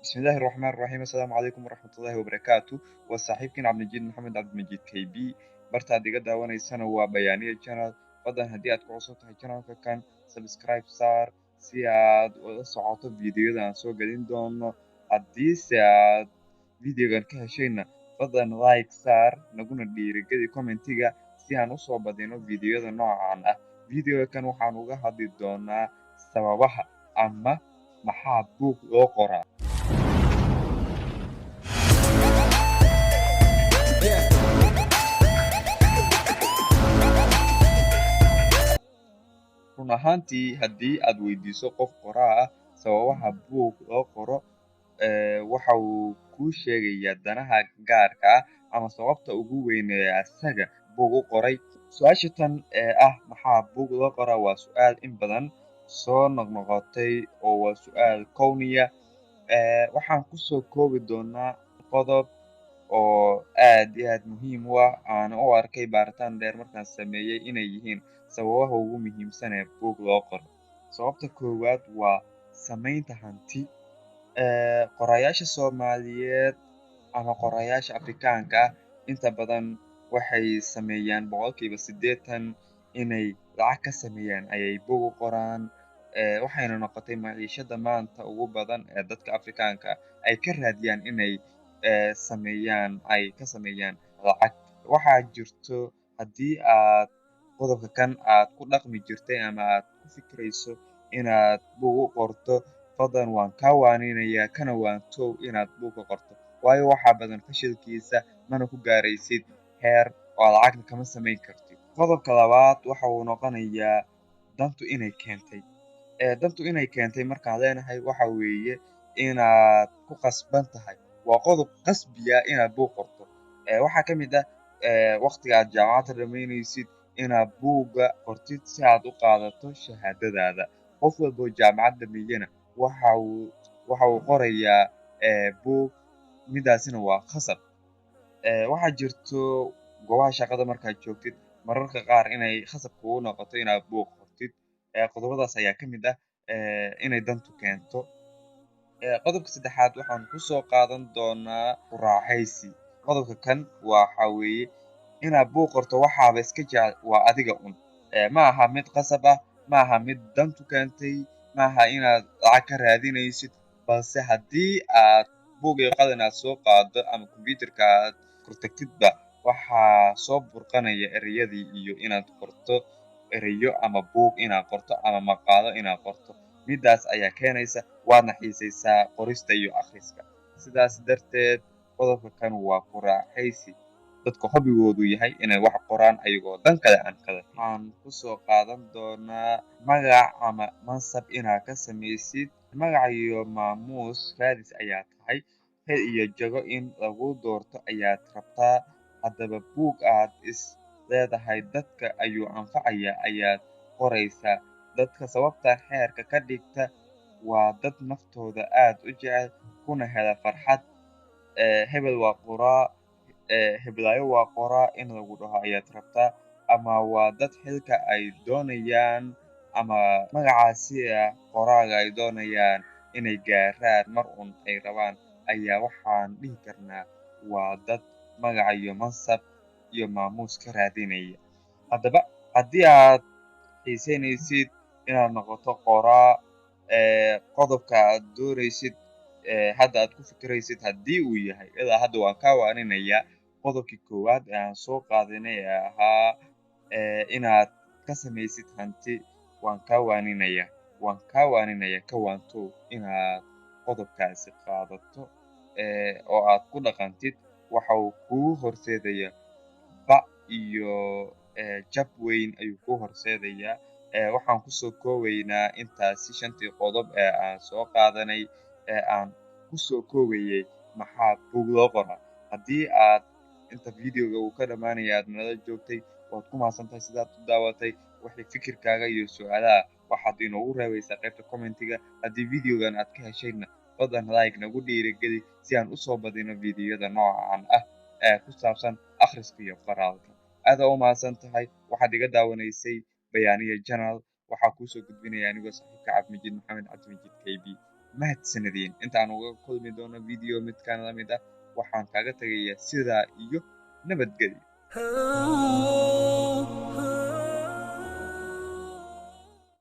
بسم الله الرحمن الرحيم السلام عليكم ورحمة الله وبركاته وصاحبكين عبد المجيد محمد عبد المجيد كي بي برتا ديغا داوانيسana waa bayaaniya channel fadlan haddii aad ku cusub tahay channelka kan subscribe saar si aad ula socoto fiidiyoda aan soo gelin doono haddiise aad fiidiyogan ka heshayna fadlan like saar naguna dhiirigeli commentiga si aan usoo badino fiidiyoda noocan ah fiidiyoga kan waxaan uga hadli doonaa sababaha ama maxaa buug loo qoraa run ahaantii haddii aad weydiiso qof qoraa ah sababaha buug loo qoro waxa uu kuu sheegayaa danaha gaarka ah ama sababta ugu weyn ee asaga buug u qoray su-aasha tan ee ah maxaa buug loo qoraa waa su-aal in badan soo noqnoqotay oo waa su-aal kowniya waxaan kusoo koobi doonaa qodob oo aad iyo aad muhiim u ah aana u arkay baaritaan dheer markaan sameeyey inay yihiin sababaha ugu muhiimsan ee buug loo qoro sababta koowaad waa samaynta hanti qorayaasha soomaaliyeed ama qorayaasha afrikaanka ah inta badan waxay sameeyaan boqolkiiba 80 inay lacag ka sameeyaan ayay buug u qoraan waxayna noqotay maciishada maanta ugu badan ee dadka afrikaanka ah ay ka raadiyaan inay ay ka sameeyaan lacag waxaa jirto haddii aad qodobka kan aad ku dhaqmi jirtay ama aad ku fikrayso inaad buug u qorto fadlan waan kaa waaninayaa kana waantow inaad buug ka qorto waayo waxaa badan fashilkiisa mana ku gaaraysid heer oo lacagna kama samayn kartid qodobka labaad waxa uu noqonayaa dantu inay keentay dantu inay keentay markaan leenahay waxa weeye inaad ku qasban tahay waa qodob qasbiya inaad buug qorto waxaa ka mid ah waqtiga aad jaamacadda dhamaynaysid inaad buugga qortid si aad u qaadato shahaadadaada qof walba oo jaamacad dhameeyana waxa uu qorayaa buug midaasina waa khasab waxaa jirto goobaha shaqada markaad joogtid mararka qaar inay khasab kugu noqoto inaad buug qortid qodobadaas ayaa ka mid ah inay dantu keento qodobka saddexaad waxaan kusoo qaadan doonaa ku raaxaysi qodobka kan waxa weeye inaad buug qorto waxaaba iska jecel waa adiga un ma aha mid qasab ah ma aha mid dantu keentay ma aha inaad lacag ka raadinaysid balse haddii aad buug iyo qalin aad soo qaado ama computerka aad kortagtidba waxaa soo burqanaya ereyadii iyo inaad qorto ereyo ama buug inaad qorto ama maqaalo inaad qorto midaas ayaa keenaysa waadna xiisaysaa qorista iyo akhriska sidaas darteed qodobka kan waa ku raaxaysi dadka hobigoodu yahay inay wax qoraan ayagoo dan kale aan kale waxaan kusoo qaadan doonaa magac ama mansab inaad ka samaysid magac iyo maamuus raadis ayaa tahay hel iyo jago in lagu doorto ayaad rabtaa haddaba buug aad is leedahay dadka ayuu anfacayaa ayaad qoraysaa dadka sababta xeerka ka dhigta waa dad naftooda aad u jecel kuna hela farxad hebel waa qoraa heblaayo waa qoraa in lagu dhaho ayaad rabtaa ama waa dad xilka ay doonayaan ama magacaasi qoraaga ay doonayaan inay gaaraan mar un ay rabaan ayaa waxaan dhihi karnaa waa dad magaca iyo mansab iyo maamuus ka raadinaya haddaba haddii aad xiisaynaysid inaad noqoto qoraa qodobka aad doonaysid hadda aad ku fikiraysid haddii uu yahay ilaa hadda waan kaa waaninayaa qodobkii koowaad ee aan soo qaadanay ee ahaa inaad ka samaysid hanti waan kaa waaninaya ka waantow inaad qodobkaasi qaadato oo aad ku dhaqantid waxa uu kuu horseedaya ba iyo jab weyn ayuu kuu horseedayaa waxaan kusoo koobaynaa intaasi 5tii qodob ee aan soo qaadanay ee aan kusoo koobayay maxaa buug loo qoraa haddii aad inta videoga uu ka dhamaanaya aad nala joogtay waad ku mahadsantahay sidaad u daawatay wixii fikirkaaga iyo su-aalaha waxaad inoogu reebaysaa qaybta commentiga haddii videogan aad ka heshayna fadlan like nagu dhiirigeli si aan usoo badino videoyada noocan ah ee ku saabsan akhriska iyo qoraalka aad u mahadsan tahay waxaad iga daawanaysay bayaaniya channel waxaa kuusoo gudbinaya anigoo saaxiibka cabdimajid maxamed cabdimajid kb mahadsanidin. Intaan uga kulmi doono video midkan la mid ah, waxaan kaaga tagayaa sidaa iyo nabadgelyo.